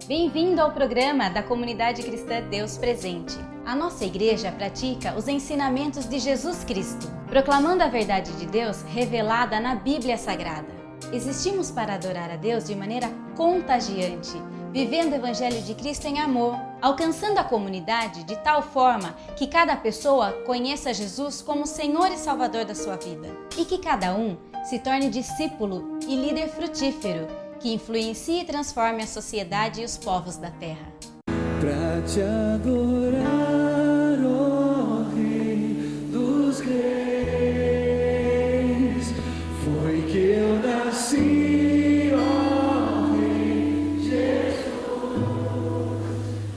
Bem-vindo ao programa da Comunidade Cristã Deus Presente. A nossa igreja pratica os ensinamentos de Jesus Cristo, proclamando a verdade de Deus revelada na Bíblia Sagrada. Existimos para adorar a Deus de maneira contagiante, vivendo o Evangelho de Cristo em amor, alcançando a comunidade de tal forma que cada pessoa conheça Jesus como Senhor e Salvador da sua vida, e que cada um se torne discípulo e líder frutífero, que influencie e transforme a sociedade e os povos da terra. Pra te adorar, ó Rei dos Reis, foi que eu nasci, ó Rei Jesus.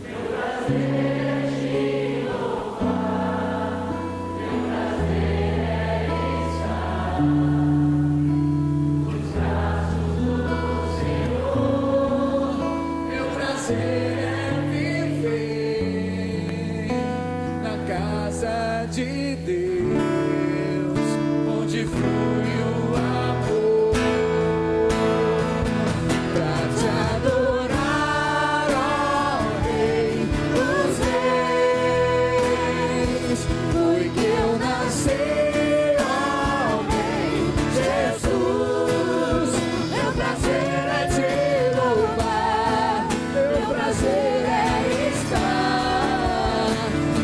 Meu prazer é te louvar, meu prazer é estar nos braços do Senhor. Meu prazer é viver na casa de Deus, onde flui o amor. Pra te adorar, ó Rei dos Reis, foi que eu nasci, ó Rei Jesus. Meu prazer é te louvar, meu prazer é estar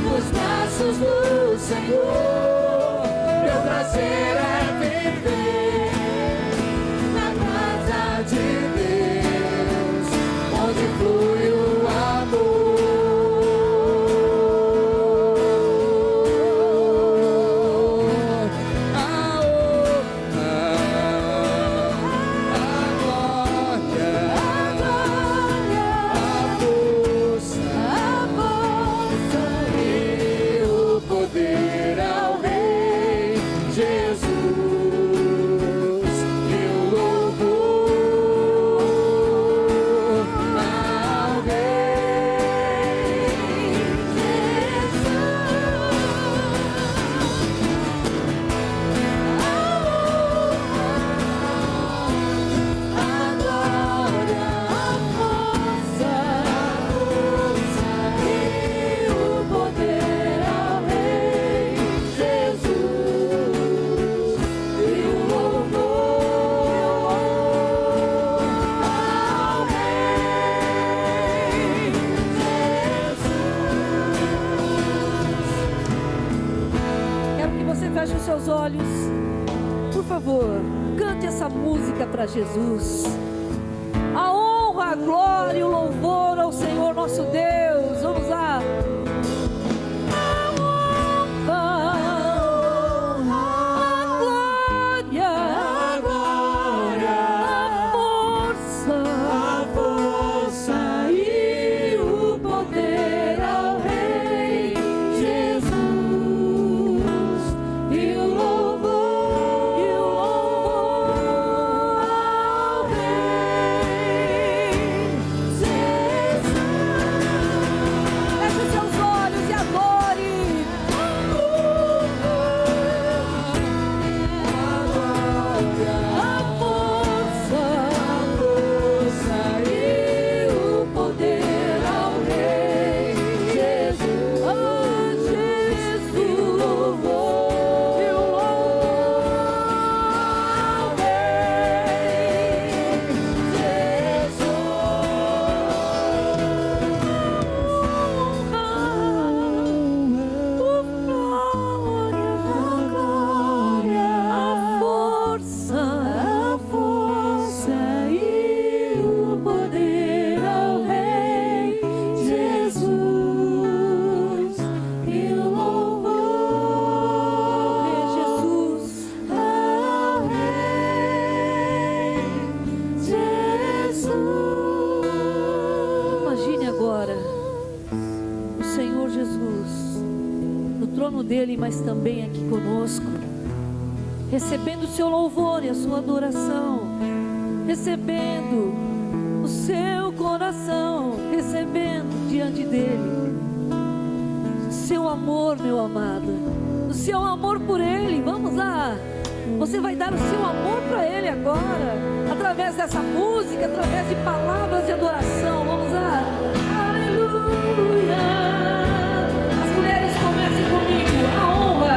nos braços do Senhor. Meu prazer é viver na casa de Deus, onde flui o amor. A glória, a força e o poder ao Rei Jesus, e o louvor ao Rei Jesus. A glória, a força e o poder ao Rei Jesus, e o louvor ao Rei Jesus. Quero que você feche os seus olhos. Por favor, cante essa música para Jesus. A honra, a glória e o louvor ao Senhor nosso Deus. Vamos lá. A honra, a glória, a força e o poder ao Rei Jesus, e o louvor ao Rei Jesus. Feche os seus olhos e adore. A força e o poder ao Rei Jesus. Oh, Jesus, e o louvor ao Rei Jesus. A força e o poder ao Rei Jesus, e o louvor Jesus ao Rei Jesus. Imagine agora o Senhor Jesus no trono dele, mas também aqui conosco, recebendo o seu louvor e a sua adoração, recebendo o seu coração, recebendo diante dele o seu amor, meu amado, o seu amor por ele. Vamos lá, você vai dar o seu amor para ele agora, através dessa música, através de palavras de adoração. Vamos lá. As mulheres comecem comigo. A honra.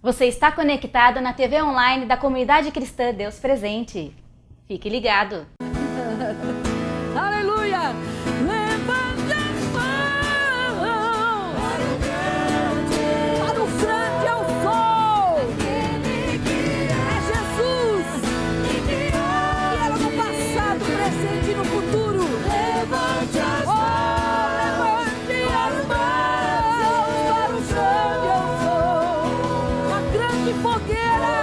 Você está conectado na TV online da Comunidade Cristã Deus Presente. Fique ligado! Aleluia! Levante as mãos para o grande ao sol. É Jesus. E era no passado, presente e no futuro. Levante as mãos. Levante as mãos para o grande ao sol. A grande fogueira.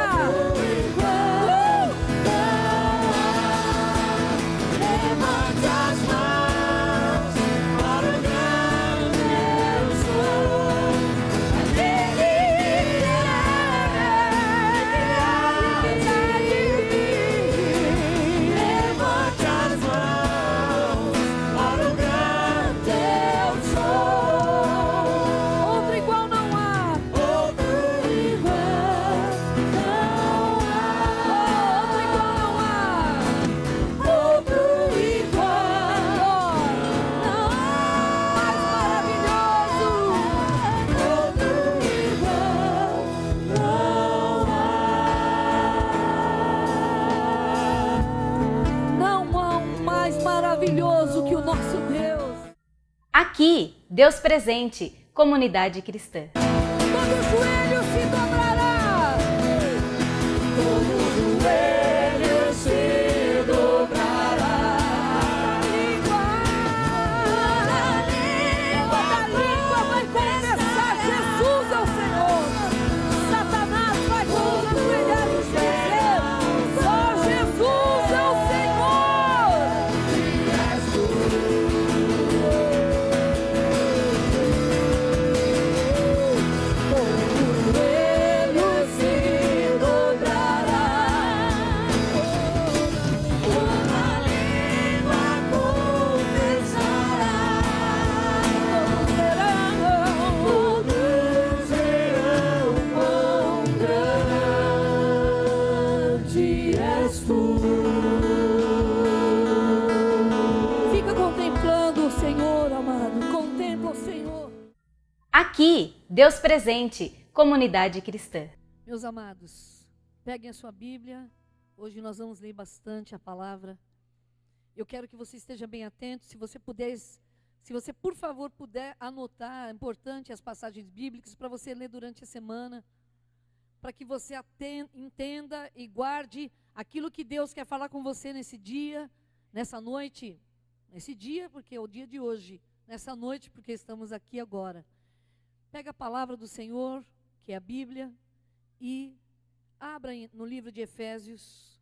Maravilhoso que o nosso Deus. Aqui, Deus Presente, Comunidade Cristã. Todo joelho se dobrará. Todo joelho se dobrará. Toda língua vai confessar Jesus é o Senhor. Satanás vai todos ajoelhar e dizer: só Jesus é o Senhor. Fica contemplando o Senhor, amado. Contempla o Senhor. Aqui, Deus Presente, Comunidade Cristã. Meus amados, peguem a sua Bíblia. Hoje nós vamos ler bastante a palavra. Eu quero que você esteja bem atento. Se você por favor puder anotar, é importante as passagens bíblicas para você ler durante a semana, para que você entenda e guarde aquilo que Deus quer falar com você nesse dia, nessa noite, nesse dia, porque é o dia de hoje, nessa noite, porque estamos aqui agora. Pega a palavra do Senhor, que é a Bíblia, e abra no livro de Efésios.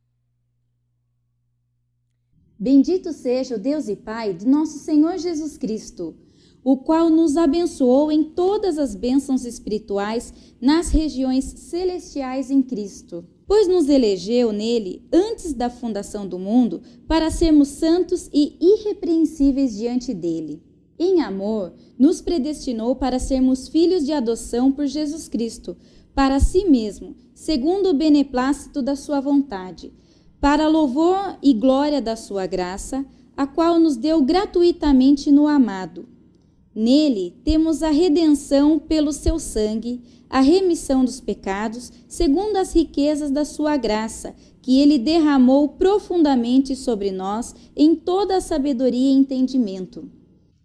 Bendito seja o Deus e Pai de nosso Senhor Jesus Cristo, o qual nos abençoou em todas as bênçãos espirituais nas regiões celestiais em Cristo, pois nos elegeu nele antes da fundação do mundo para sermos santos e irrepreensíveis diante dele. Em amor, nos predestinou para sermos filhos de adoção por Jesus Cristo, para si mesmo, segundo o beneplácito da sua vontade, para louvor e glória da sua graça, a qual nos deu gratuitamente no amado. Nele temos a redenção pelo seu sangue, a remissão dos pecados, segundo as riquezas da sua graça, que ele derramou profundamente sobre nós em toda a sabedoria e entendimento.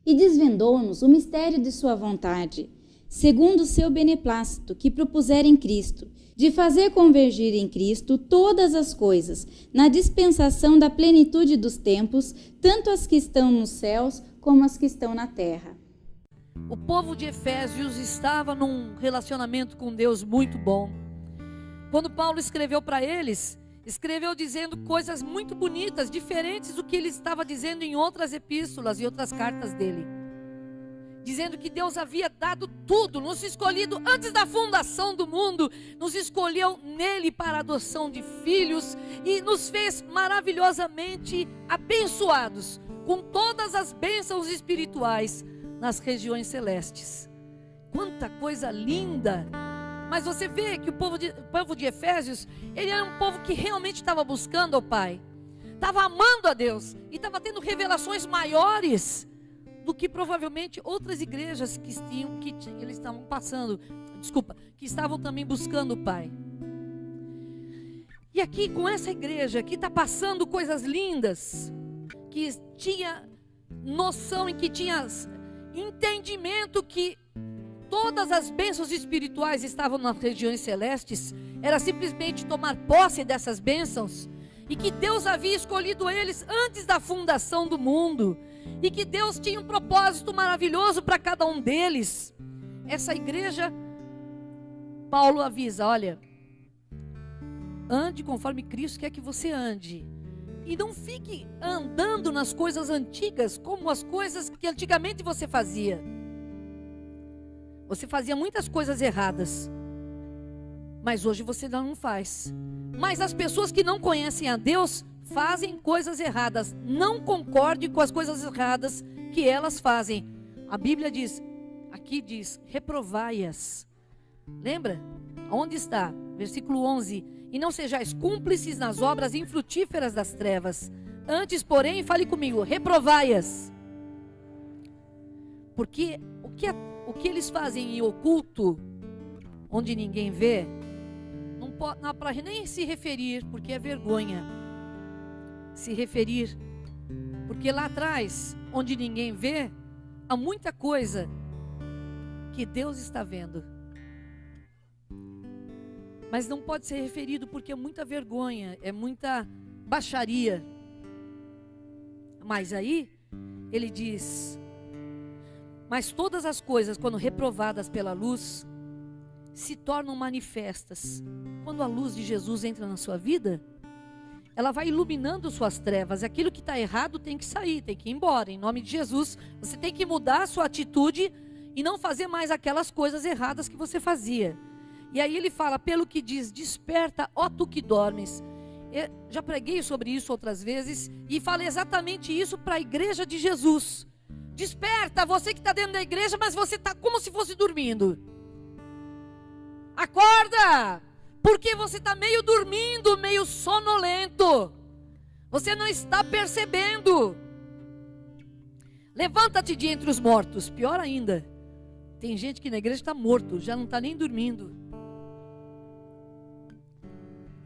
e desvendou-nos o mistério de sua vontade, segundo o seu beneplácito que propusera em Cristo, de fazer convergir em Cristo todas as coisas, na dispensação da plenitude dos tempos, tanto as que estão nos céus como as que estão na terra. O povo de Efésios estava num relacionamento com Deus muito bom. Quando Paulo escreveu para eles, escreveu dizendo coisas muito bonitas, diferentes do que ele estava dizendo em outras epístolas e outras cartas dele. Dizendo que Deus havia dado tudo, nos escolhido antes da fundação do mundo, nos escolheu nele para a adoção de filhos e nos fez maravilhosamente abençoados, com todas as bênçãos espirituais nas regiões celestes. Quanta coisa linda! Mas você vê que o povo de Efésios, ele era um povo que realmente estava buscando ao Pai, estava amando a Deus e estava tendo revelações maiores do que provavelmente outras igrejas que eles estavam passando, que estavam também buscando o Pai. E aqui com essa igreja que está passando coisas lindas, que tinha noção e que tinha entendimento que todas as bênçãos espirituais estavam nas regiões celestes, era simplesmente tomar posse dessas bênçãos, e que Deus havia escolhido eles antes da fundação do mundo, e que Deus tinha um propósito maravilhoso para cada um deles. Essa igreja, Paulo avisa, olha, ande conforme Cristo quer que você ande, e não fique andando nas coisas antigas, como as coisas que antigamente você fazia. Você fazia muitas coisas erradas, mas hoje você não faz. Mas as pessoas que não conhecem a Deus fazem coisas erradas. Não concorde com as coisas erradas que elas fazem. A Bíblia diz, aqui diz, reprovai-as. Lembra? Onde está? Versículo 11. E não sejais cúmplices nas obras infrutíferas das trevas. Antes, porém, fale comigo, reprovai-as. Porque o que eles fazem em oculto, onde ninguém vê, não pode para nem se referir, porque é vergonha se referir, porque lá atrás, onde ninguém vê, há muita coisa que Deus está vendo, mas não pode ser referido porque é muita vergonha, é muita baixaria. Mas aí ele diz, mas todas as coisas, quando reprovadas pela luz, se tornam manifestas. Quando a luz de Jesus entra na sua vida, ela vai iluminando suas trevas. Aquilo que está errado tem que sair, tem que ir embora. Em nome de Jesus, você tem que mudar a sua atitude e não fazer mais aquelas coisas erradas que você fazia. E aí ele fala, pelo que diz, desperta, ó tu que dormes. Eu já preguei sobre isso outras vezes e falei exatamente isso para a igreja de Jesus. Desperta, você que está dentro da igreja, mas você está como se fosse dormindo. Acorda, porque você está meio dormindo, meio sonolento. Você não está percebendo. Levanta-te de entre os mortos. Pior ainda, tem gente que na igreja está morto, já não está nem dormindo.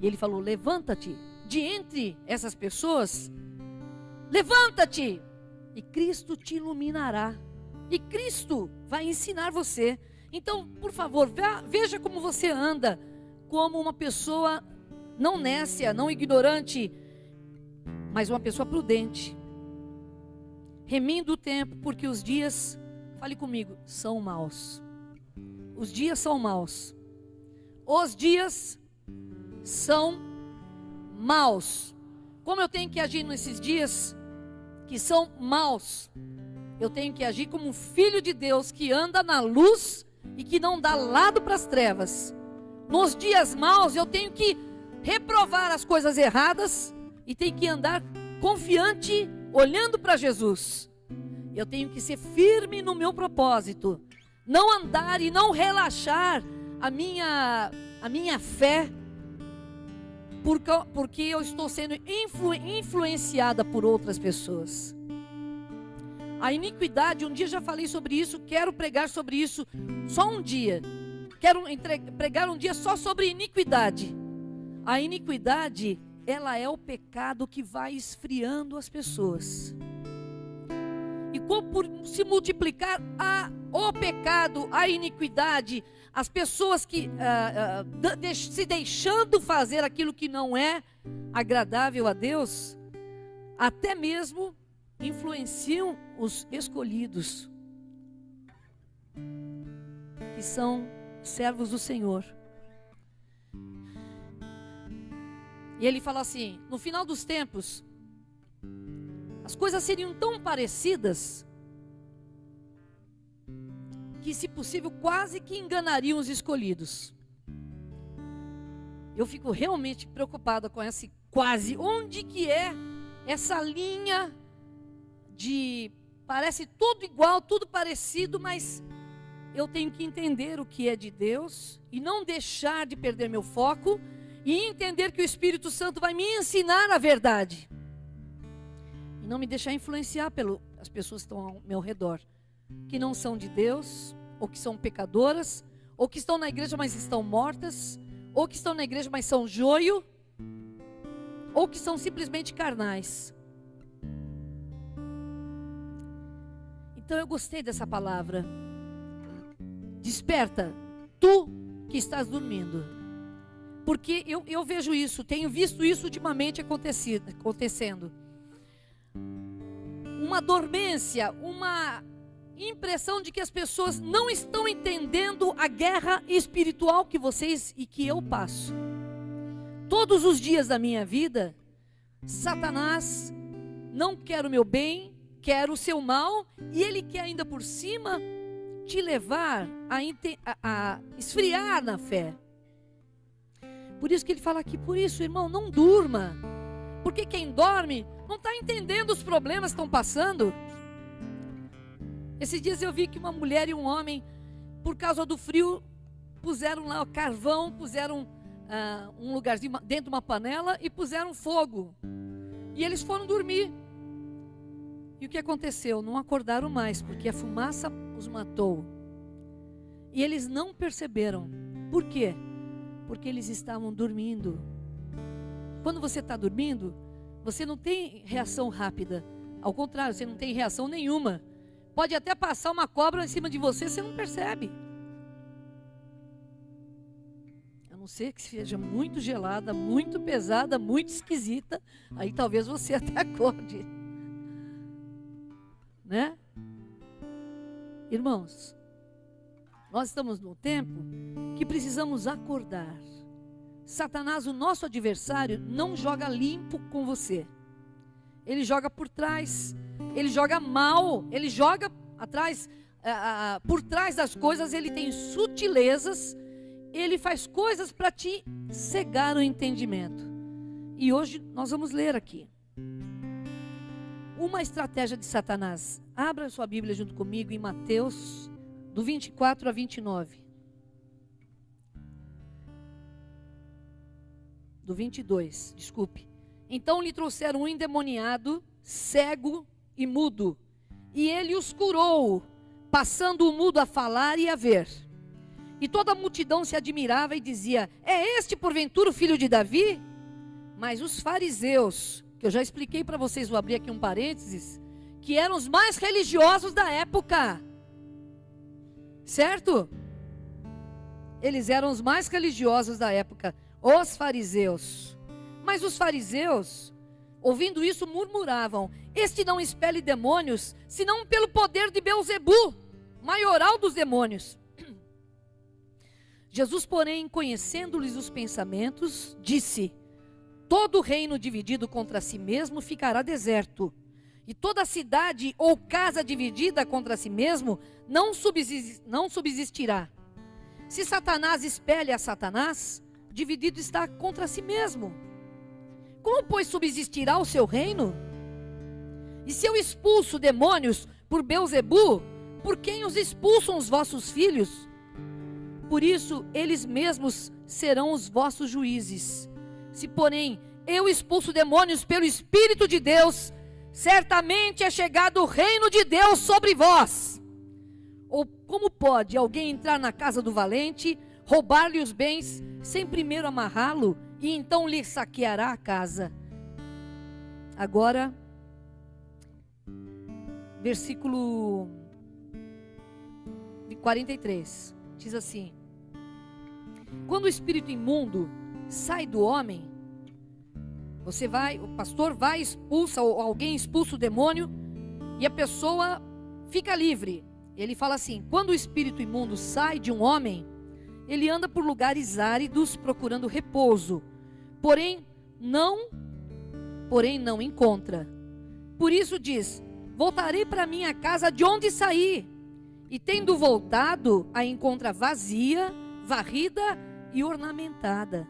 E ele falou, levanta-te de entre essas pessoas. Levanta-te. E Cristo te iluminará. E Cristo vai ensinar você. Então, por favor, veja como você anda. Como uma pessoa não nécia, não ignorante, mas uma pessoa prudente. Remindo o tempo, porque os dias, fale comigo, são maus. Os dias são maus. Os dias são maus. Como eu tenho que agir nesses dias que são maus? Eu tenho que agir como um filho de Deus que anda na luz e que não dá lado para as trevas. Nos dias maus eu tenho que reprovar as coisas erradas e tenho que andar confiante, olhando para Jesus. Eu tenho que ser firme no meu propósito, não andar e não relaxar a minha fé, porque eu estou sendo influenciada por outras pessoas. A iniquidade, um dia já falei sobre isso, quero pregar sobre isso só um dia. Quero pregar um dia só sobre iniquidade. A iniquidade, ela é o pecado que vai esfriando as pessoas. E por se multiplicar o pecado, a iniquidade, as pessoas que se deixando fazer aquilo que não é agradável a Deus, até mesmo influenciam os escolhidos, que são servos do Senhor. E ele fala assim: no final dos tempos, as coisas seriam tão parecidas que, se possível, quase que enganariam os escolhidos. Eu fico realmente preocupada com esse quase. Onde que é essa linha de parece tudo igual, tudo parecido, mas eu tenho que entender o que é de Deus e não deixar de perder meu foco e entender que o Espírito Santo vai me ensinar a verdade. E não me deixar influenciar pelas pessoas que estão ao meu redor, que não são de Deus, ou que são pecadoras, ou que estão na igreja, mas estão mortas, ou que estão na igreja, mas são joio, ou que são simplesmente carnais. Então eu gostei dessa palavra. Desperta, tu que estás dormindo. Porque eu vejo isso, tenho visto isso ultimamente acontecendo. Uma dormência, uma impressão de que as pessoas não estão entendendo a guerra espiritual que vocês e que eu passo. Todos os dias da minha vida, Satanás não quer o meu bem, quer o seu mal, e ele quer ainda por cima te levar a esfriar na fé. Por isso que ele fala aqui, por isso, irmão, não durma. Porque quem dorme não está entendendo os problemas que estão passando. Esses dias eu vi que uma mulher e um homem, por causa do frio, puseram lá o carvão, puseram um lugarzinho dentro de uma panela e puseram fogo. E eles foram dormir. E o que aconteceu? Não acordaram mais, porque a fumaça os matou. E eles não perceberam. Por quê? Porque eles estavam dormindo. Quando você está dormindo, você não tem reação rápida. Ao contrário, você não tem reação nenhuma. Pode até passar uma cobra em cima de você, você não percebe. A não ser que seja muito gelada, muito pesada, muito esquisita. Aí talvez você até acorde. Né? Irmãos, nós estamos num tempo que precisamos acordar. Satanás, o nosso adversário, não joga limpo com você. Ele joga por trás, ele joga mal, ele joga atrás, por trás das coisas, ele tem sutilezas, ele faz coisas para te cegar o entendimento. E hoje nós vamos ler aqui uma estratégia de Satanás. Abra sua Bíblia junto comigo em Mateus, do 24 a 29. Do 22, desculpe. Então lhe trouxeram um endemoniado, cego e mudo, e ele os curou, passando o mudo a falar e a ver. E toda a multidão se admirava e dizia: é este porventura o filho de Davi? Mas os fariseus, que eu já expliquei para vocês, vou abrir aqui um parênteses, que eram os mais religiosos da época, certo? Eles eram os mais religiosos da época, os fariseus. Mas os fariseus, ouvindo isso, murmuravam: este não expele demônios, senão pelo poder de Beelzebu, maioral dos demônios. Jesus, porém, conhecendo-lhes os pensamentos, disse: todo reino dividido contra si mesmo ficará deserto, e toda cidade ou casa dividida contra si mesmo não subsistirá. Se Satanás espelha a Satanás, dividido está contra si mesmo. Como, pois, subsistirá o seu reino? E se eu expulso demônios por Beelzebu, por quem os expulsam os vossos filhos? Por isso, eles mesmos serão os vossos juízes. Se, porém, eu expulso demônios pelo Espírito de Deus, certamente é chegado o reino de Deus sobre vós. Ou como pode alguém entrar na casa do valente, roubar-lhe os bens, sem primeiro amarrá-lo, e então lhe saqueará a casa? Agora, versículo 43, diz assim: quando o espírito imundo sai do homem, o pastor vai, expulsa, ou alguém expulsa o demônio, e a pessoa fica livre. Ele fala assim: quando o espírito imundo sai de um homem, ele anda por lugares áridos procurando repouso, porém não encontra. Por isso diz: voltarei para minha casa de onde saí. E tendo voltado, a encontra vazia, varrida e ornamentada.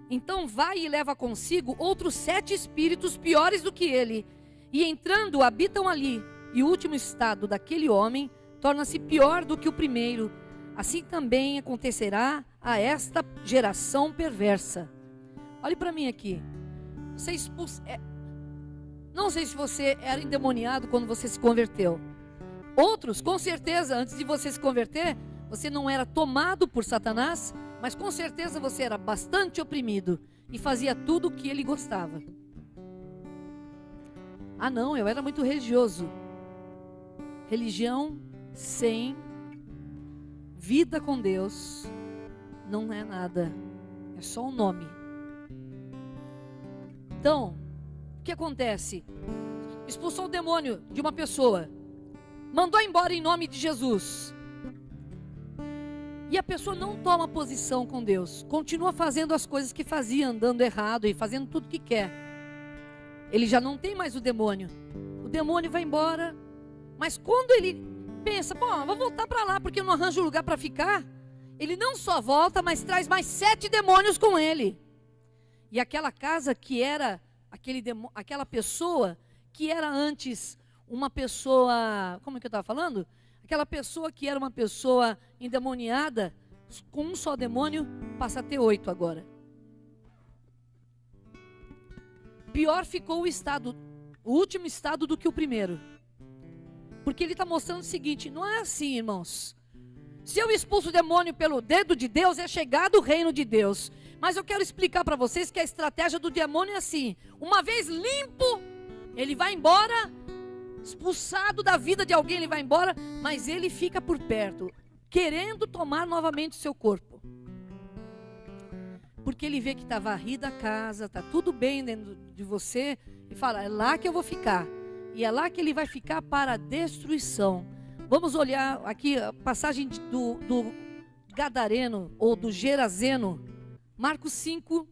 Então vai e leva consigo outros 7 espíritos piores do que ele, e entrando habitam ali, e o último estado daquele homem torna-se pior do que o primeiro. Assim também acontecerá a esta geração perversa. Olhe para mim aqui. Não sei se você era endemoniado quando você se converteu. Outros, com certeza, antes de você se converter, você não era tomado por Satanás, mas com certeza você era bastante oprimido e fazia tudo o que ele gostava. Ah não, eu era muito religioso. Religião sem vida com Deus não é nada, é só um nome. Então, o que acontece? Expulsou o demônio de uma pessoa, mandou embora em nome de Jesus, e a pessoa não toma posição com Deus, continua fazendo as coisas que fazia, andando errado e fazendo tudo que quer. Ele já não tem mais o demônio vai embora, mas quando ele pensa, bom, vou voltar para lá porque eu não arranjo lugar para ficar, ele não só volta, mas traz mais 7 demônios com ele. E aquela casa que era, aquela pessoa que era antes uma pessoa, como é que eu estava falando? Aquela pessoa que era uma pessoa endemoniada, com um só demônio, passa a ter 8 agora. Pior ficou o estado, o último estado do que o primeiro. Porque ele está mostrando o seguinte: não é assim, irmãos. Se eu expulso o demônio pelo dedo de Deus, é chegado o reino de Deus. Mas eu quero explicar para vocês que a estratégia do demônio é assim: uma vez limpo, ele vai embora, expulsado da vida de alguém, ele vai embora, mas ele fica por perto, querendo tomar novamente o seu corpo. Porque ele vê que está varrida a casa, está tudo bem dentro de você, e fala, é lá que eu vou ficar. E é lá que ele vai ficar para a destruição. Vamos olhar aqui a passagem do Gadareno, ou do Gerazeno, Marcos 5,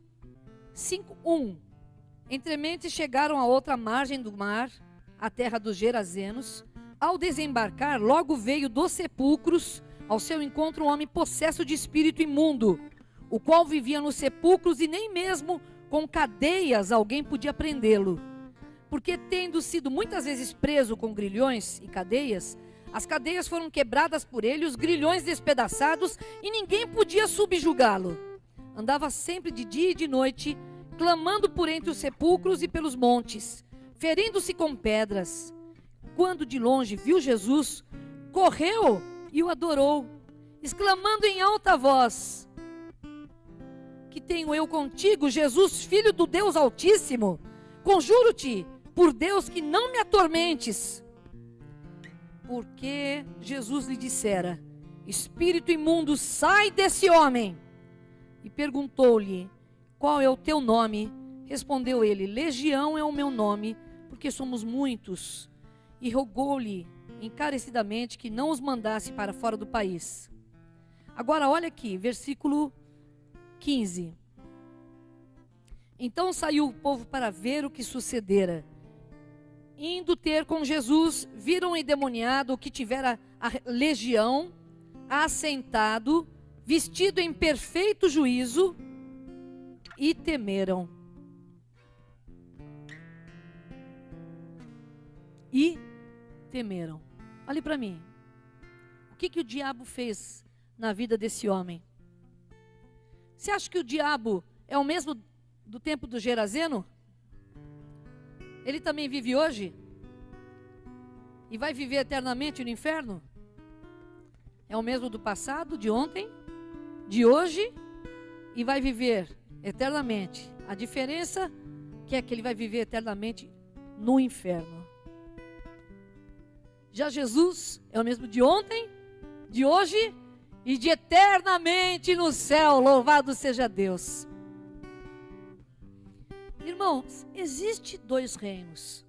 1. Entremente chegaram à outra margem do mar, a terra dos Gerazenos. Ao desembarcar, logo veio dos sepulcros ao seu encontro um homem possesso de espírito imundo, o qual vivia nos sepulcros e nem mesmo com cadeias alguém podia prendê-lo. Porque tendo sido muitas vezes preso com grilhões e cadeias, as cadeias foram quebradas por ele, os grilhões despedaçados, e ninguém podia subjugá-lo. Andava sempre de dia e de noite, clamando por entre os sepulcros e pelos montes, ferindo-se com pedras. Quando de longe viu Jesus, correu e o adorou, exclamando em alta voz: que tenho eu contigo, Jesus, filho do Deus Altíssimo? Conjuro-te por Deus que não me atormentes. Porque Jesus lhe dissera: espírito imundo, sai desse homem. E perguntou-lhe: qual é o teu nome? Respondeu ele: Legião é o meu nome, porque somos muitos. E rogou-lhe encarecidamente que não os mandasse para fora do país. Agora olha aqui, versículo 15. Então saiu o povo para ver o que sucedera. Indo ter com Jesus, viram o endemoniado que tivera a legião, assentado, vestido em perfeito juízo, e temeram. E temeram. Olhe para mim. O que o diabo fez na vida desse homem? Você acha que o diabo é o mesmo do tempo do Gerazeno? Ele também vive hoje? E vai viver eternamente no inferno? É o mesmo do passado, de ontem, de hoje, e vai viver eternamente. A diferença é que ele vai viver eternamente no inferno. Já Jesus é o mesmo de ontem, de hoje e de eternamente no céu. Louvado seja Deus. Irmãos, existe 2 reinos: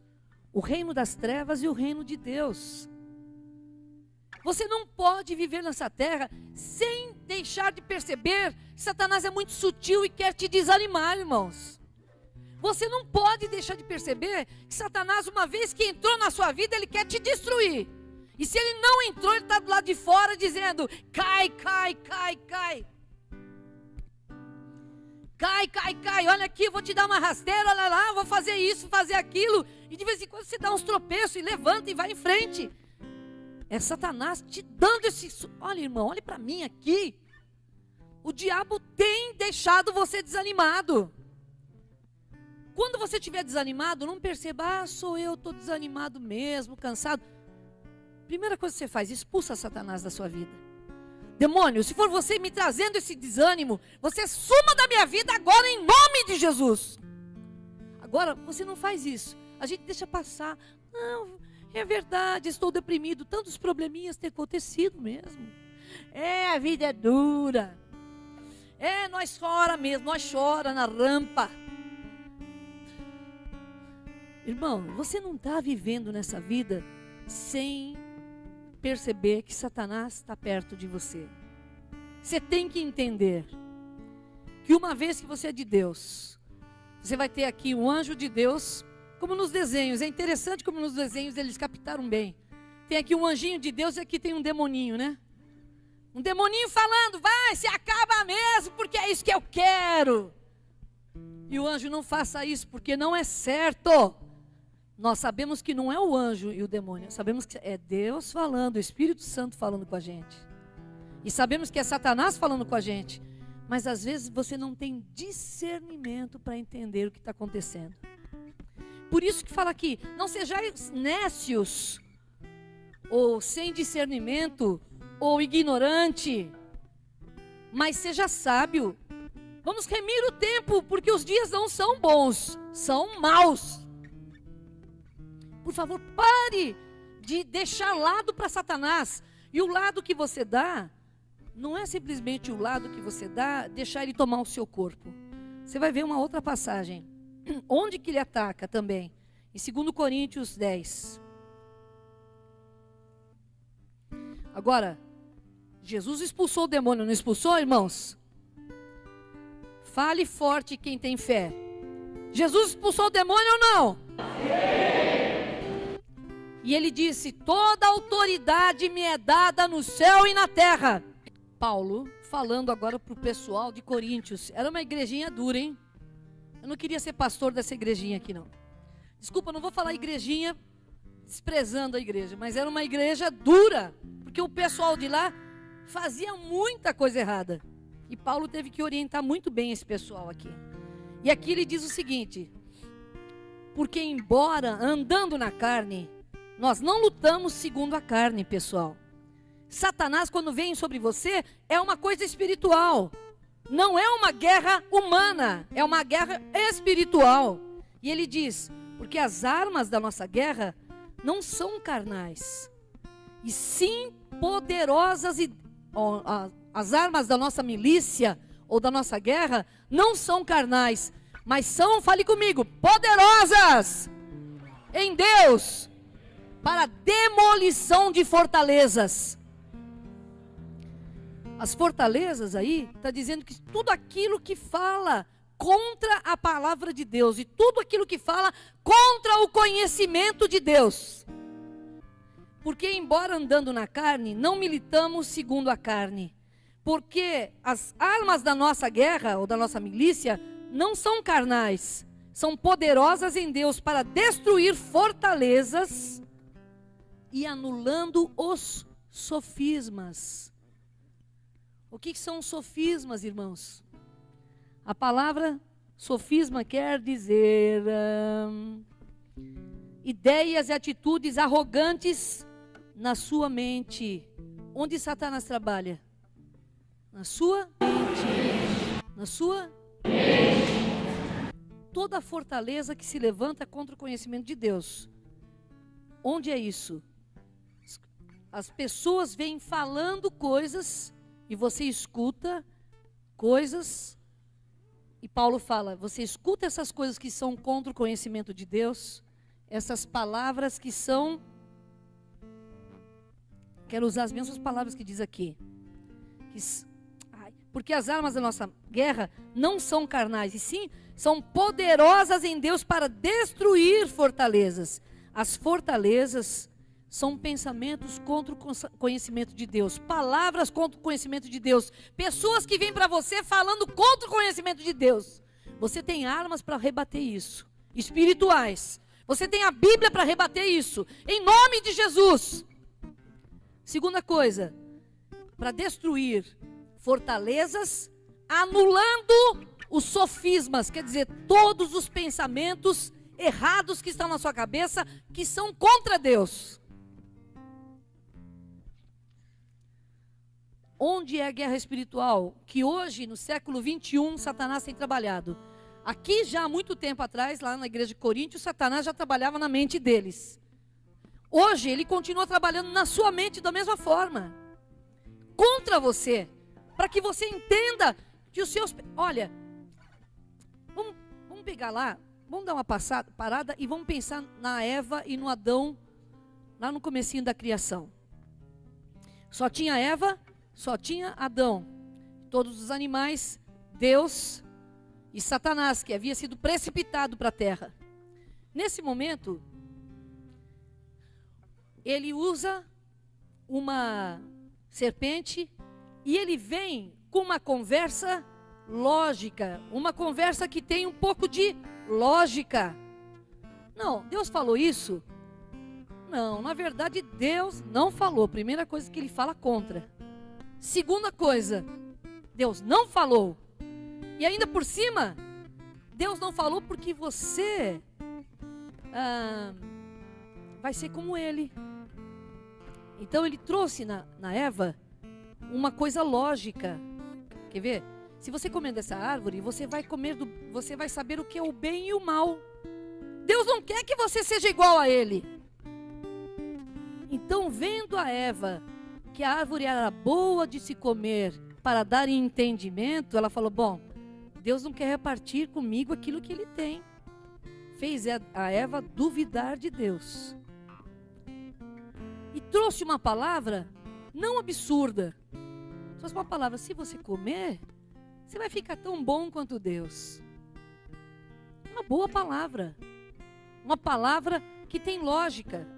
o reino das trevas e o reino de Deus. Você não pode viver nessa terra sem deixar de perceber que Satanás é muito sutil e quer te desanimar, irmãos. Você não pode deixar de perceber que Satanás, uma vez que entrou na sua vida, ele quer te destruir. E se ele não entrou, ele está do lado de fora dizendo: cai, cai, cai, cai. Cai, cai, cai, olha aqui, vou te dar uma rasteira, olha lá, vou fazer isso, fazer aquilo. E de vez em quando você dá uns tropeços e levanta e vai em frente. É Satanás te dando esse... Olha, irmão, olhe para mim aqui. O diabo tem deixado você desanimado. Quando você estiver desanimado, não perceba: sou eu, estou desanimado mesmo, cansado. Primeira coisa que você faz: expulsa Satanás da sua vida. Demônio, se for você me trazendo esse desânimo, você suma da minha vida agora em nome de Jesus. Agora, você não faz isso. A gente deixa passar. Não, é verdade, estou deprimido. Tantos probleminhas têm acontecido mesmo. A vida é dura. Nós chora mesmo, nós chora na rampa. Irmão, você não está vivendo nessa vida sem perceber que Satanás está perto de você. Você tem que entender que uma vez que você é de Deus, você vai ter aqui um anjo de Deus, como nos desenhos. É interessante como nos desenhos eles captaram bem. Tem aqui um anjinho de Deus e aqui tem um demoninho, né? Um demoninho falando: vai, se acaba mesmo, porque é isso que eu quero. E o anjo: não faça isso, porque não é certo. Nós sabemos que não é o anjo e o demônio, sabemos que é Deus falando, o Espírito Santo falando com a gente. E sabemos que é Satanás falando com a gente. Mas às vezes você não tem discernimento para entender o que está acontecendo. Por isso que fala aqui: não sejais nécios, ou sem discernimento, ou ignorante, mas seja sábio. Vamos remir o tempo, porque os dias não são bons, são maus. Por favor, pare de deixar lado para Satanás. E o lado que você dá, não é simplesmente o lado que você dá, deixar ele tomar o seu corpo. Você vai ver uma outra passagem. Onde que ele ataca também? Em 2 Coríntios 10. Agora, Jesus expulsou o demônio, não expulsou, irmãos? Fale forte quem tem fé. Jesus expulsou o demônio ou não? Sim. E ele disse: toda autoridade me é dada no céu e na terra. Paulo, falando agora para o pessoal de Coríntios. Era uma igrejinha dura, hein? Eu não queria ser pastor dessa igrejinha aqui, não. Desculpa, não vou falar igrejinha desprezando a igreja, mas era uma igreja dura, porque o pessoal de lá fazia muita coisa errada. E Paulo teve que orientar muito bem esse pessoal aqui. E aqui ele diz o seguinte: porque embora andando na carne, nós não lutamos segundo a carne, pessoal. Satanás, quando vem sobre você, é uma coisa espiritual. Não é uma guerra humana, é uma guerra espiritual. E ele diz: porque as armas da nossa guerra não são carnais, e sim poderosas. As armas da nossa milícia ou da nossa guerra não são carnais, mas são, fale comigo, poderosas em Deus para demolição de fortalezas. As fortalezas aí, está dizendo que tudo aquilo que fala contra a palavra de Deus e tudo aquilo que fala contra o conhecimento de Deus. Porque embora andando na carne, não militamos segundo a carne. Porque as armas da nossa guerra ou da nossa milícia não são carnais, são poderosas em Deus para destruir fortalezas e anulando os sofismas. O que são sofismas, irmãos? A palavra sofisma quer dizer ideias e atitudes arrogantes na sua mente. Onde Satanás trabalha? Na sua mente. Na sua mente. Toda fortaleza que se levanta contra o conhecimento de Deus. Onde é isso? as pessoas vêm falando coisas e você escuta coisas. E Paulo fala, você escuta essas coisas que são contra o conhecimento de Deus, essas palavras que são, quero usar as mesmas palavras que diz aqui, porque as armas da nossa guerra não são carnais, e sim são poderosas em Deus para destruir fortalezas. As fortalezas são pensamentos contra o conhecimento de Deus, palavras contra o conhecimento de Deus, pessoas que vêm para você falando contra o conhecimento de Deus. Você tem armas para rebater isso, espirituais. Você tem a Bíblia para rebater isso, em nome de Jesus. Segunda coisa, para destruir fortalezas, anulando os sofismas, quer dizer, todos os pensamentos errados que estão na sua cabeça, que são contra Deus. Onde é a guerra espiritual? Que hoje, no século 21, Satanás tem trabalhado. Aqui já há muito tempo atrás, lá na igreja de Coríntios, Satanás já trabalhava na mente deles. Hoje ele continua trabalhando na sua mente da mesma forma. Contra você. Para que você entenda que os seus... Olha, vamos pegar lá, vamos dar uma parada e vamos pensar na Eva e no Adão, lá no comecinho da criação. Só tinha Eva, só tinha Adão. Todos os animais, Deus e Satanás, que havia sido precipitado para a terra. Nesse momento, ele usa uma serpente e ele vem com uma conversa lógica, uma conversa que tem um pouco de lógica. Não, Deus falou isso? Não, na verdade Deus não falou. Primeira coisa que ele fala contra. Segunda coisa, Deus não falou. E ainda por cima, Deus não falou porque você vai ser como ele. Então ele trouxe na Eva uma coisa lógica. Quer ver? Se você comer dessa árvore, você vai saber o que é o bem e o mal. Deus não quer que você seja igual a ele. Então, vendo a Eva que a árvore era boa de se comer para dar entendimento, ela falou, bom, Deus não quer repartir comigo aquilo que ele tem. Fez a Eva duvidar de Deus. E trouxe uma palavra não absurda. Trouxe uma palavra, se você comer, você vai ficar tão bom quanto Deus. Uma boa palavra. Uma palavra que tem lógica.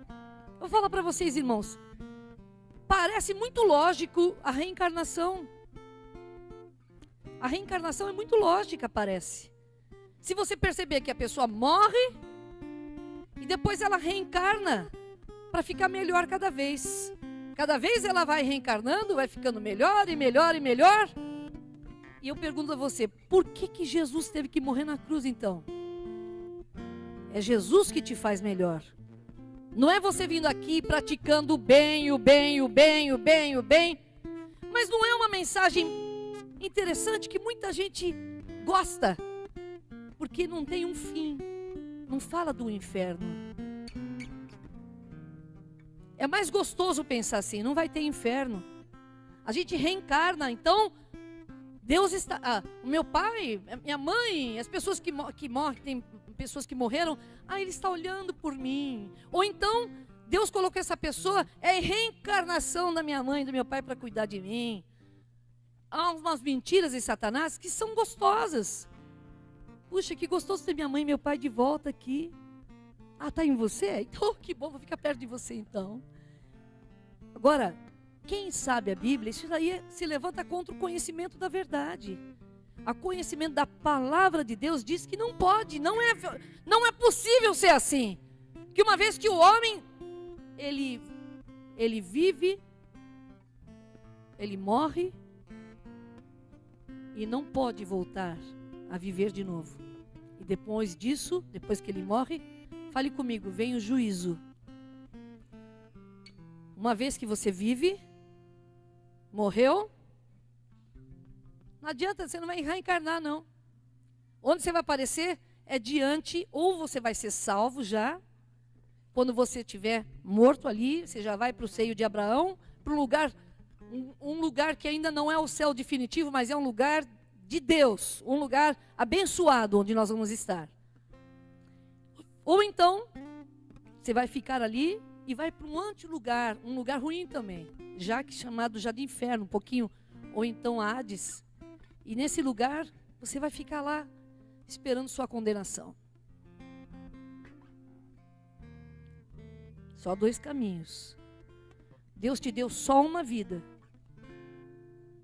Eu vou falar para vocês, irmãos. Parece muito lógico a reencarnação. A reencarnação é muito lógica, parece. Se você perceber que a pessoa morre e depois ela reencarna para ficar melhor cada vez. Cada vez ela vai reencarnando, vai ficando melhor e melhor e melhor. E eu pergunto a você, por que Jesus teve que morrer na cruz então? É Jesus que te faz melhor. Não é você vindo aqui praticando o bem, o bem, o bem, o bem, o bem. Mas não é uma mensagem interessante que muita gente gosta. Porque não tem um fim. Não fala do inferno. É mais gostoso pensar assim, não vai ter inferno. A gente reencarna, então Deus está... o meu pai, minha mãe, as pessoas que morrem, tem pessoas que morreram, ele está olhando por mim. Ou então, Deus colocou essa pessoa, é reencarnação da minha mãe e do meu pai para cuidar de mim. Há umas mentiras em Satanás que são gostosas. Puxa, que gostoso ter minha mãe e meu pai de volta aqui. Está em você? Então, que bom, vou ficar perto de você então. Agora, quem sabe a Bíblia, isso aí se levanta contra o conhecimento da verdade. O conhecimento da palavra de Deus diz que não pode, não é possível ser assim. Que uma vez que o homem, ele vive, ele morre e não pode voltar a viver de novo. E depois disso, depois que ele morre, fale comigo, vem o juízo. Uma vez que você vive, morreu, não adianta, você não vai reencarnar não. Onde você vai aparecer é diante, ou você vai ser salvo já, quando você estiver morto ali, você já vai para o seio de Abraão, para um lugar que ainda não é o céu definitivo, mas é um lugar de Deus, um lugar abençoado onde nós vamos estar. Ou então, você vai ficar ali e vai para um antilugar, um lugar ruim também, já que chamado já de inferno, um pouquinho, ou então Hades. E nesse lugar, você vai ficar lá, esperando sua condenação. Só 2 caminhos. Deus te deu só uma vida.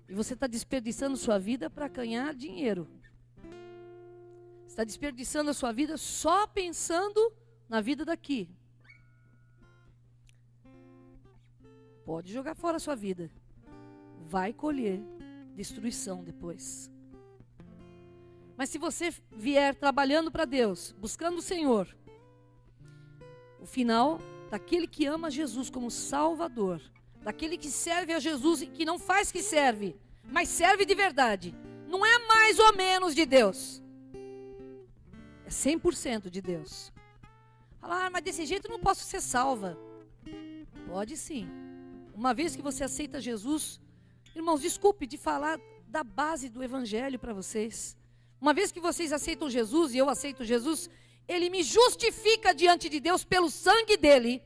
E você está desperdiçando sua vida para ganhar dinheiro. Está desperdiçando a sua vida só pensando na vida daqui. Pode jogar fora a sua vida. Vai colher destruição depois. Mas se você vier trabalhando para Deus, buscando o Senhor, o final daquele que ama Jesus como Salvador, daquele que serve a Jesus e que não faz que serve, mas serve de verdade, não é mais ou menos de Deus, é 100% de Deus. Fala, mas desse jeito eu não posso ser salva. Pode sim. Uma vez que você aceita Jesus, irmãos, desculpe de falar da base do Evangelho para vocês. Uma vez que vocês aceitam Jesus e eu aceito Jesus, Ele me justifica diante de Deus pelo sangue dele.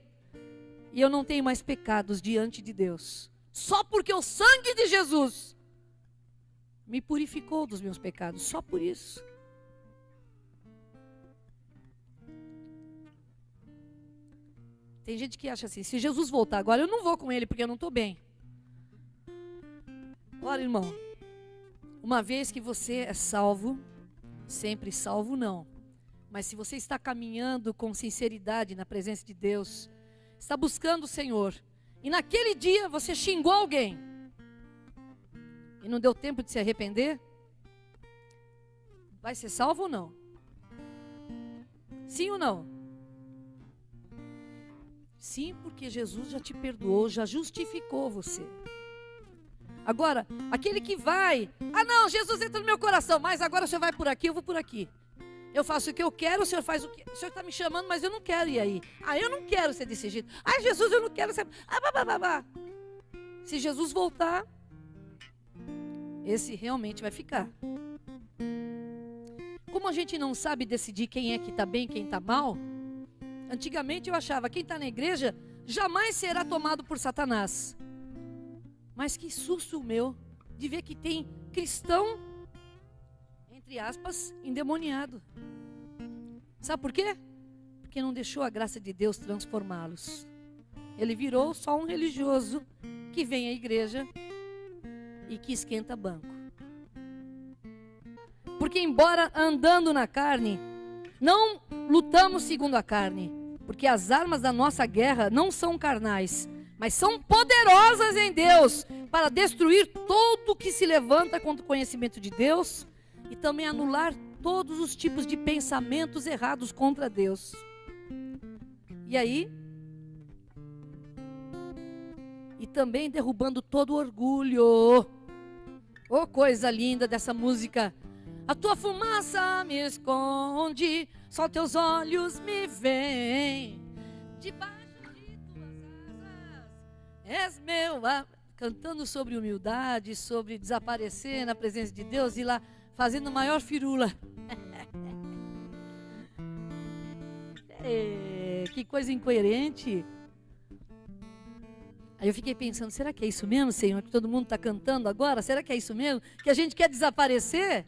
E eu não tenho mais pecados diante de Deus. Só porque o sangue de Jesus me purificou dos meus pecados. Só por isso. Tem gente que acha assim, se Jesus voltar agora, eu não vou com Ele porque eu não estou bem. Olha, irmão, uma vez que você é salvo, sempre salvo não. Mas se você está caminhando com sinceridade na presença de Deus, está buscando o Senhor, e naquele dia você xingou alguém, e não deu tempo de se arrepender, vai ser salvo ou não? Sim ou não? Sim, porque Jesus já te perdoou, já justificou você. Agora, aquele que vai, não, Jesus entra no meu coração, mas agora o senhor vai por aqui, eu vou por aqui. Eu faço o que eu quero, o senhor faz o que... O senhor está me chamando, mas eu não quero ir aí. Eu não quero ser desse jeito. Jesus, eu não quero ser... Se Jesus voltar, esse realmente vai ficar. Como a gente não sabe decidir quem é que está bem, quem está mal, antigamente eu achava, quem está na igreja jamais será tomado por Satanás. Mas que susto meu de ver que tem cristão, entre aspas, endemoniado. Sabe por quê? Porque não deixou a graça de Deus transformá-los. Ele virou só um religioso que vem à igreja e que esquenta banco. Porque embora andando na carne, não lutamos segundo a carne, porque as armas da nossa guerra não são carnais, mas são poderosas em Deus para destruir tudo que se levanta contra o conhecimento de Deus e também anular todos os tipos de pensamentos errados contra Deus. E aí, e também derrubando todo orgulho. Oh, coisa linda dessa música. A tua fumaça me esconde, só teus olhos me veem. Debaixo de tuas asas és meu. Cantando sobre humildade, sobre desaparecer na presença de Deus e lá fazendo maior firula. Que coisa incoerente. Aí eu fiquei pensando, será que é isso mesmo, Senhor, que todo mundo está cantando agora? Será que é isso mesmo? Que a gente quer desaparecer?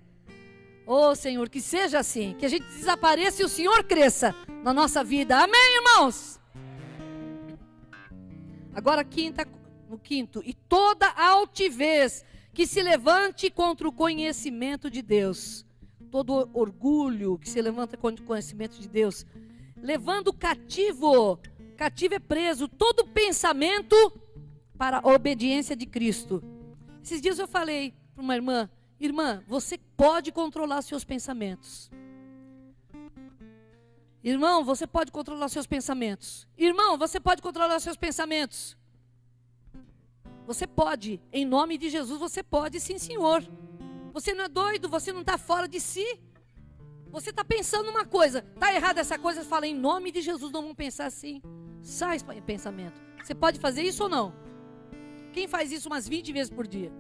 Oh, Senhor, que seja assim, que a gente desapareça e o Senhor cresça na nossa vida. Amém, irmãos? Agora no quinto, e toda altivez que se levante contra o conhecimento de Deus, todo orgulho que se levanta contra o conhecimento de Deus, levando cativo é preso, todo pensamento para a obediência de Cristo. Esses dias eu falei para uma irmã, você pode controlar seus pensamentos. Irmão, você pode controlar seus pensamentos. Irmão, você pode controlar seus pensamentos. Você pode, em nome de Jesus, você pode, sim, Senhor. Você não é doido, você não está fora de si. Você está pensando uma coisa, está errada essa coisa, fala, em nome de Jesus, não vamos pensar assim. Sai esse pensamento. Você pode fazer isso ou não? Quem faz isso umas 20 vezes por dia?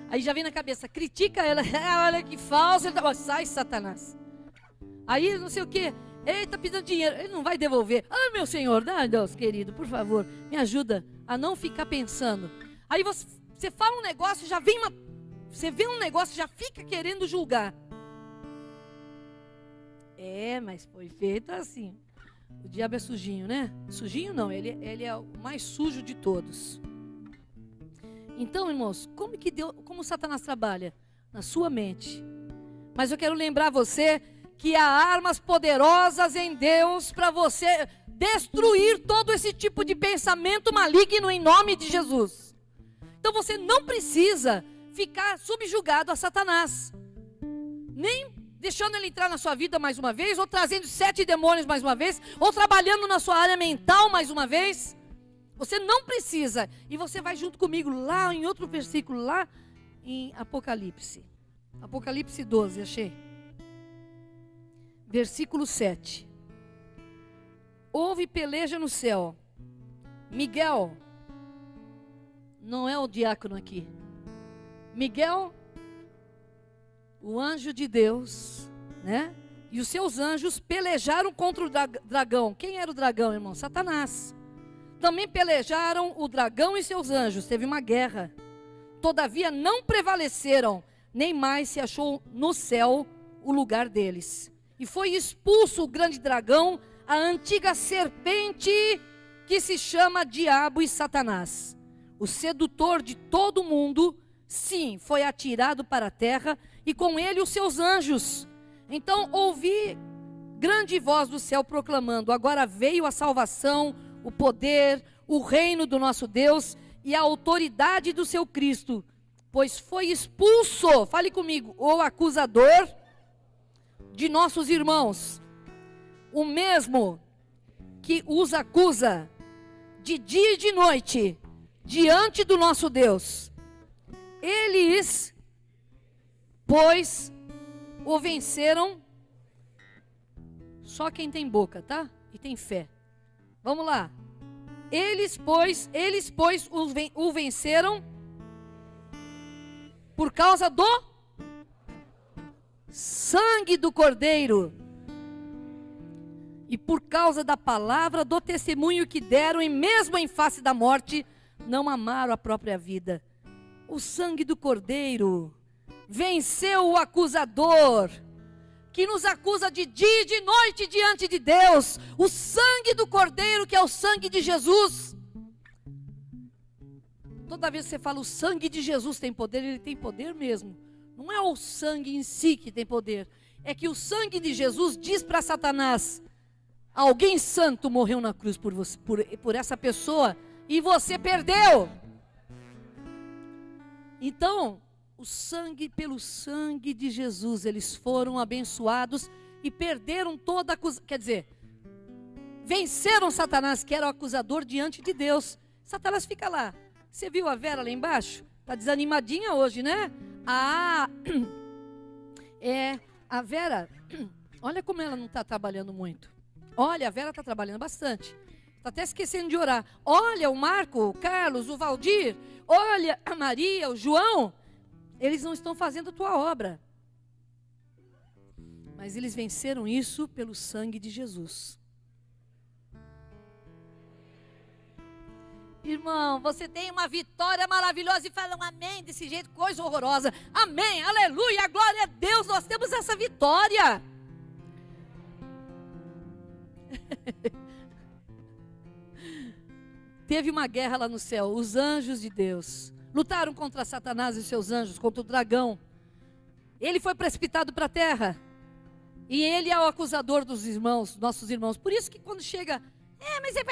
Aí já vem na cabeça, critica ela, olha que falso, sai Satanás. Aí não sei o que, ele está pedindo dinheiro, ele não vai devolver. Ah, meu Senhor, Deus querido, por favor, me ajuda a não ficar pensando. Aí você fala um negócio, já vem você vê um negócio, já fica querendo julgar. Mas foi feito assim. O diabo é sujinho, né? Sujinho não, ele é o mais sujo de todos. Então, irmãos, como Satanás trabalha? Na sua mente. Mas eu quero lembrar você que há armas poderosas em Deus para você destruir todo esse tipo de pensamento maligno em nome de Jesus. Então você não precisa ficar subjugado a Satanás, nem deixando ele entrar na sua vida mais uma vez, ou trazendo 7 demônios mais uma vez, ou trabalhando na sua área mental mais uma vez. Você não precisa. E você vai junto comigo lá em outro versículo, lá em Apocalipse. Apocalipse 12, achei. Versículo 7. Houve peleja no céu. Miguel, não é o diácono aqui. Miguel, o anjo de Deus, né? E os seus anjos pelejaram contra o dragão. Quem era o dragão, irmão? Satanás. Também pelejaram o dragão e seus anjos. Teve uma guerra. Todavia não prevaleceram, nem mais se achou no céu o lugar deles. E foi expulso o grande dragão, a antiga serpente que se chama Diabo e Satanás, o sedutor de todo o mundo. Sim, foi atirado para a terra, e com ele os seus anjos. Então ouvi grande voz do céu proclamando: agora veio a salvação, o poder, o reino do nosso Deus e a autoridade do seu Cristo, pois foi expulso, fale comigo, o acusador de nossos irmãos, o mesmo que os acusa de dia e de noite diante do nosso Deus. Eles, pois, o venceram. Só quem tem boca, tá? E tem fé. Vamos lá. Eles, pois, o venceram por causa do sangue do Cordeiro e por causa da palavra do testemunho que deram, e mesmo em face da morte não amaram a própria vida. O sangue do Cordeiro venceu o acusador que nos acusa de dia e de noite diante de Deus. O sangue do Cordeiro, que é o sangue de Jesus. Toda vez que você fala o sangue de Jesus tem poder, ele tem poder mesmo. Não é o sangue em si que tem poder. É que o sangue de Jesus diz para Satanás: alguém santo morreu na cruz por você, por essa pessoa, e você perdeu. Então, pelo sangue de Jesus, eles foram abençoados e perderam toda a acusação. Quer dizer, venceram Satanás, que era o acusador diante de Deus. Satanás fica lá. Você viu a Vera lá embaixo? Está desanimadinha hoje, né? A Vera, olha como ela não está trabalhando muito. Olha, a Vera está trabalhando bastante. Está até esquecendo de orar. Olha, o Marco, o Carlos, o Valdir. Olha, a Maria, o João. Eles não estão fazendo a tua obra. Mas eles venceram isso pelo sangue de Jesus. Irmão, você tem uma vitória maravilhosa e fala um amém desse jeito, coisa horrorosa. Amém, aleluia, glória a Deus, nós temos essa vitória. Teve uma guerra lá no céu, os anjos de Deus lutaram contra Satanás e seus anjos, contra o dragão. Ele foi precipitado para a terra. E ele é o acusador dos irmãos, nossos irmãos. Por isso que quando chega, mas é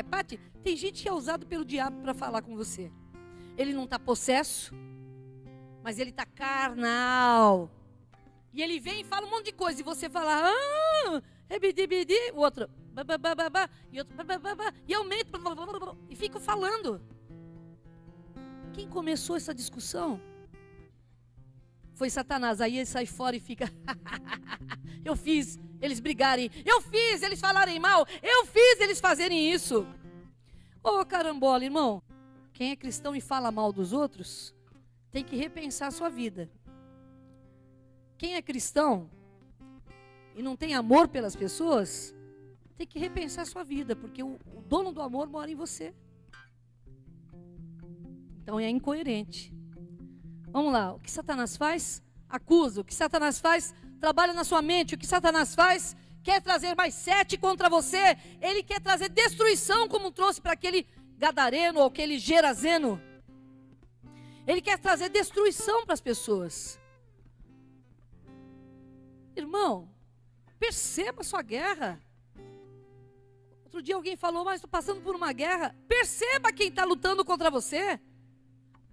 pate. Tem gente que é usado pelo diabo para falar com você. Ele não está possesso, mas ele está carnal. E ele vem e fala um monte de coisa. E você fala, o outro, e outro, e aumenta, e fica falando. Quem começou essa discussão? Foi Satanás. Aí ele sai fora e fica: eu fiz eles brigarem, eu fiz eles falarem mal, eu fiz eles fazerem isso. Ô carambola, irmão, quem é cristão e fala mal dos outros, tem que repensar a sua vida. Quem é cristão e não tem amor pelas pessoas, tem que repensar a sua vida, porque o dono do amor mora em você. Então é incoerente. Vamos lá, o que Satanás faz? Acusa. O que Satanás faz? Trabalha na sua mente. O que Satanás faz? Quer trazer mais 7 contra você. Ele quer trazer destruição, como trouxe para aquele gadareno ou aquele gerazeno. Ele quer trazer destruição para as pessoas. Irmão, perceba a sua guerra. Outro dia alguém falou: mas estou passando por uma guerra. Perceba quem está lutando contra você.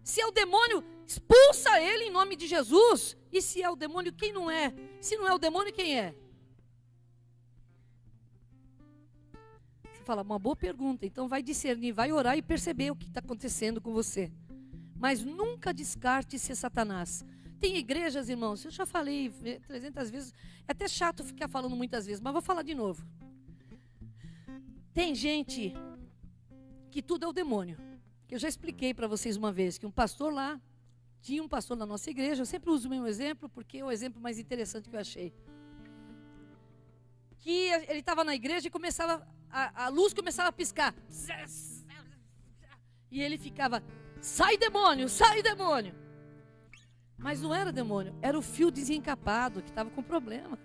Se é o demônio, expulsa ele em nome de Jesus. E se é o demônio, quem não é? Se não é o demônio, quem é? Você fala: uma boa pergunta. Então vai discernir, vai orar e perceber o que está acontecendo com você. Mas nunca descarte ser Satanás. Tem igrejas, irmãos, eu já falei 300 vezes, é até chato ficar falando muitas vezes, mas vou falar de novo. Tem gente que tudo é o demônio. Eu já expliquei para vocês uma vez que um pastor lá, tinha um pastor na nossa igreja, eu sempre uso o mesmo exemplo porque é o exemplo mais interessante que eu achei. Que ele estava na igreja e começava, a luz começava a piscar. E ele ficava: sai demônio, sai demônio. Mas não era demônio, era o fio desencapado que estava com problema.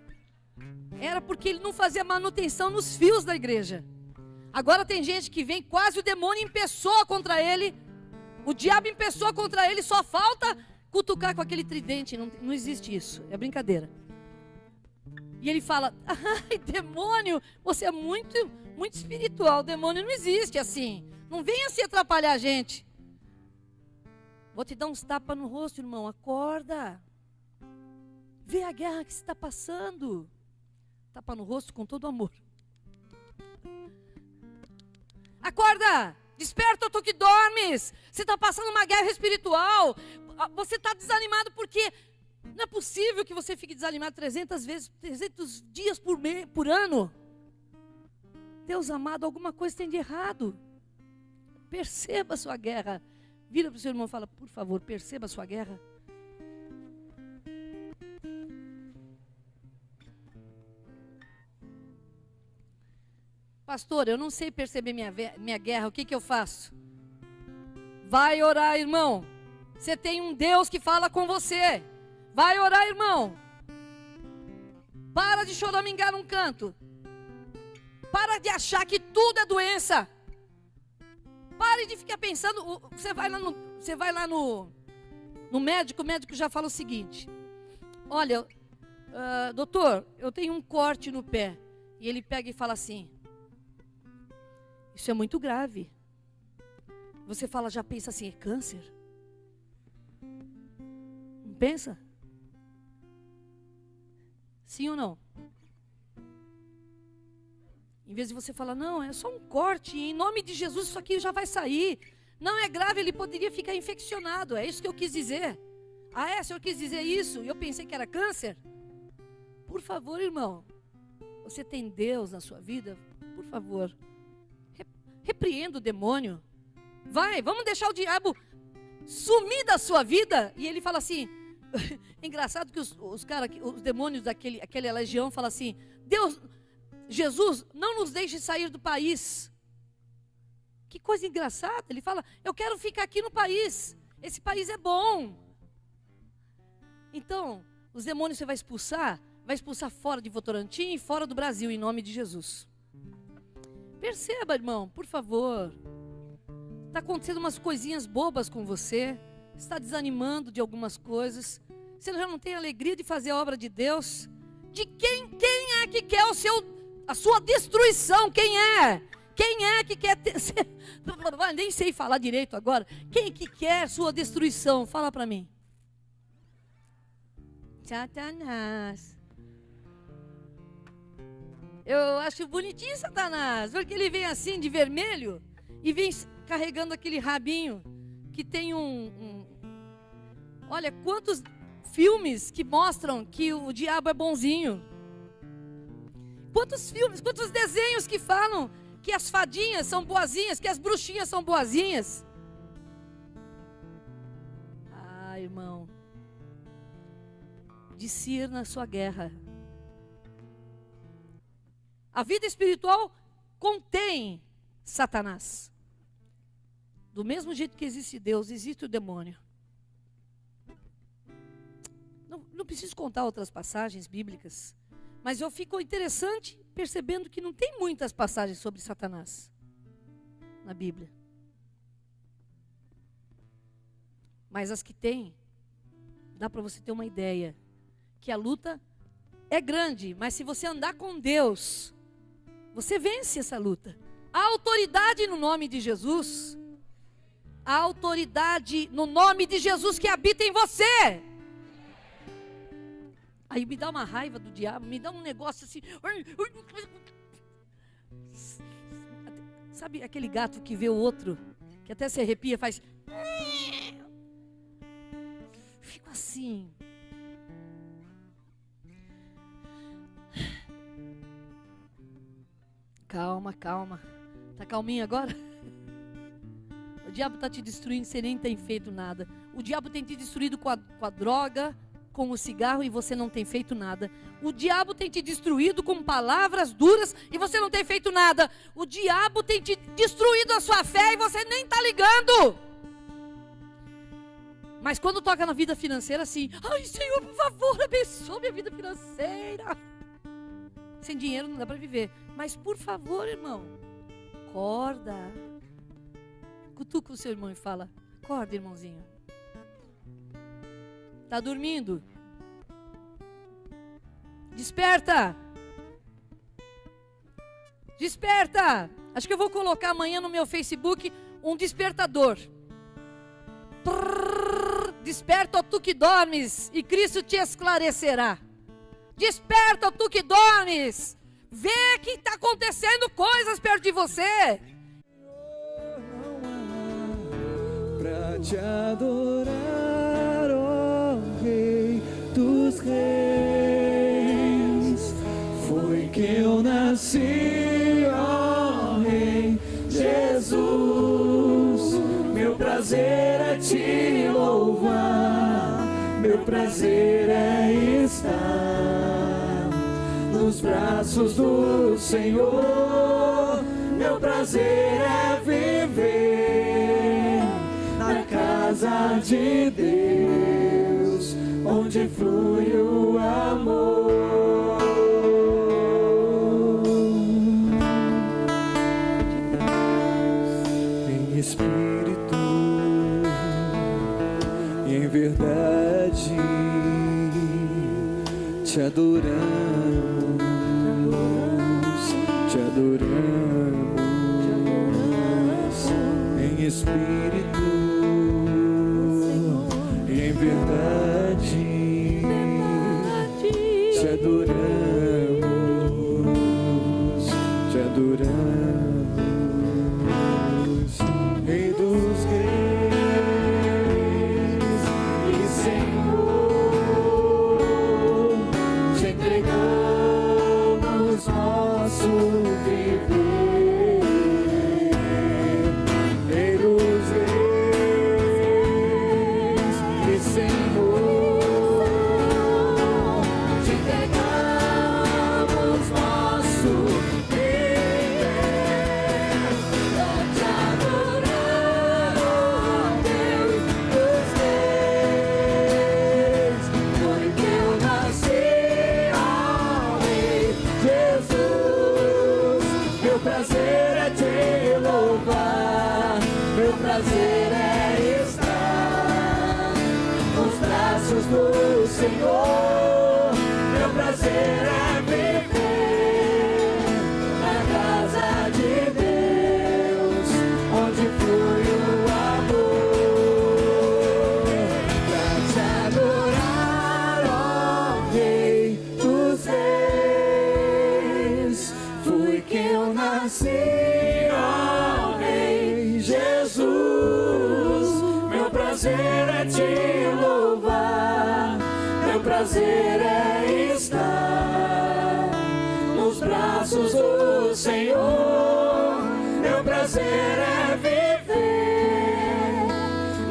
Era porque ele não fazia manutenção nos fios da igreja. Agora tem gente que vem, quase o demônio em pessoa contra ele. O diabo em pessoa contra ele, só falta cutucar com aquele tridente. Não existe isso, é brincadeira. E ele fala: ai, demônio, você é muito espiritual. Demônio não existe assim. Não venha se atrapalhar a gente. Vou te dar uns tapas no rosto, irmão. Acorda. Vê a guerra que você está passando. Tapa no rosto com todo amor. Acorda. Desperta, tu que dormes. Você está passando uma guerra espiritual. Você está desanimado porque não é possível que você fique desanimado 300 vezes, 300 dias por ano. Deus amado, alguma coisa tem de errado. Perceba a sua guerra. Vira para o seu irmão e fala: por favor, perceba a sua guerra. Pastor, eu não sei perceber minha guerra, o que eu faço? Vai orar, irmão. Você tem um Deus que fala com você. Vai orar, irmão. Para de choramingar num canto. Para de achar que tudo é doença. Pare de ficar pensando. Você vai lá no médico, o médico já fala o seguinte: olha, doutor, eu tenho um corte no pé. E ele pega e fala assim: isso é muito grave. Você fala, já pensa assim: é câncer? Não pensa? Sim ou não? Em vez de você falar: não, é só um corte, em nome de Jesus isso aqui já vai sair. Não é grave, ele poderia ficar infeccionado. É isso que eu quis dizer. Ah, é? O senhor quis dizer isso? E eu pensei que era câncer? Por favor, irmão. Você tem Deus na sua vida? Por favor. Repreenda o demônio. Vamos deixar o diabo sumir da sua vida. E ele fala assim. É engraçado que os demônios daquela legião falam assim: Jesus, não nos deixe sair do país. Que coisa engraçada. Ele fala: eu quero ficar aqui no país. Esse país é bom. Então, os demônios você vai expulsar fora de Votorantim e fora do Brasil, em nome de Jesus. Perceba, irmão, por favor. Está acontecendo umas coisinhas bobas com você. Está desanimando de algumas coisas. Você já não tem alegria de fazer a obra de Deus. De quem é que quer a sua destruição? Quem é? Quem é que quer ter... Nem sei falar direito agora. Quem que quer sua destruição? Fala para mim. Satanás. Eu acho bonitinho Satanás, porque ele vem assim de vermelho e vem carregando aquele rabinho que tem olha, quantos filmes que mostram que o diabo é bonzinho. Quantos filmes, quantos desenhos que falam que as fadinhas são boazinhas, que as bruxinhas são boazinhas. Ah, irmão, discirna a sua guerra. A vida espiritual contém Satanás. Do mesmo jeito que existe Deus, existe o demônio. Não preciso contar outras passagens bíblicas, mas eu fico interessante percebendo que não tem muitas passagens sobre Satanás na Bíblia. Mas as que tem, dá para você ter uma ideia que a luta é grande, mas se você andar com Deus, você vence essa luta. A autoridade no nome de Jesus, a autoridade no nome de Jesus que habita em você. Aí me dá uma raiva do diabo, me dá um negócio assim. Sabe aquele gato que vê o outro, que até se arrepia, faz... Fico assim. Calma, calma. Tá calminho agora? O diabo está te destruindo, você nem tem feito nada. O diabo tem te destruído com a droga, com o cigarro, e você não tem feito nada. O diabo tem te destruído com palavras duras e você não tem feito nada. O diabo tem te destruído a sua fé e você nem está ligando. Mas quando toca na vida financeira, assim, ai Senhor, por favor, abençoe minha vida financeira. Sem dinheiro não dá para viver. Mas por favor, irmão, acorda. Cutuca o seu irmão e fala, acorda, irmãozinho. Está dormindo? Desperta! Desperta! Acho que eu vou colocar amanhã no meu Facebook um despertador. Desperta, ó tu que dormes, e Cristo te esclarecerá. Desperta, ó tu que dormes. Vê que está acontecendo coisas perto de você. Pra te adorar, ó Rei dos Reis, foi que eu nasci, ó Rei Jesus. Meu prazer é te louvar, meu prazer é estar nos braços do Senhor. Meu prazer é viver na casa de Deus, onde flui o amor. Em espírito e em verdade te adoramos, te adoramos. Em espírito e em verdade te adoramos, te adoramos. Rei dos reis e Senhor, te entregamos nosso viver. Rei dos reis e Senhor, te entregamos nosso viver. Pra te adorar, ó Deus dos reis, foi que eu nasci, ó Rei Jesus. Meu prazer é te louvar, meu prazer é estar nos braços do Senhor. Meu prazer é viver na casa de Deus, onde flui o amor. Pra te adorar, ó Rei dos Reis, foi que eu nasci, ó Rei Jesus. prazer é te louvar, meu prazer é estar nos braços do Senhor, meu prazer é viver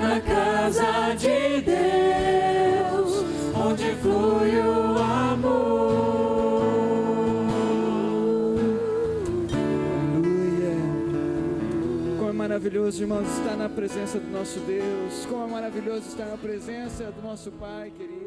na casa de Deus, onde flui o amor. Aleluia. Como é maravilhoso, irmãos, estar na presença do nosso Deus. Como é maravilhoso estar na presença do nosso Pai querido.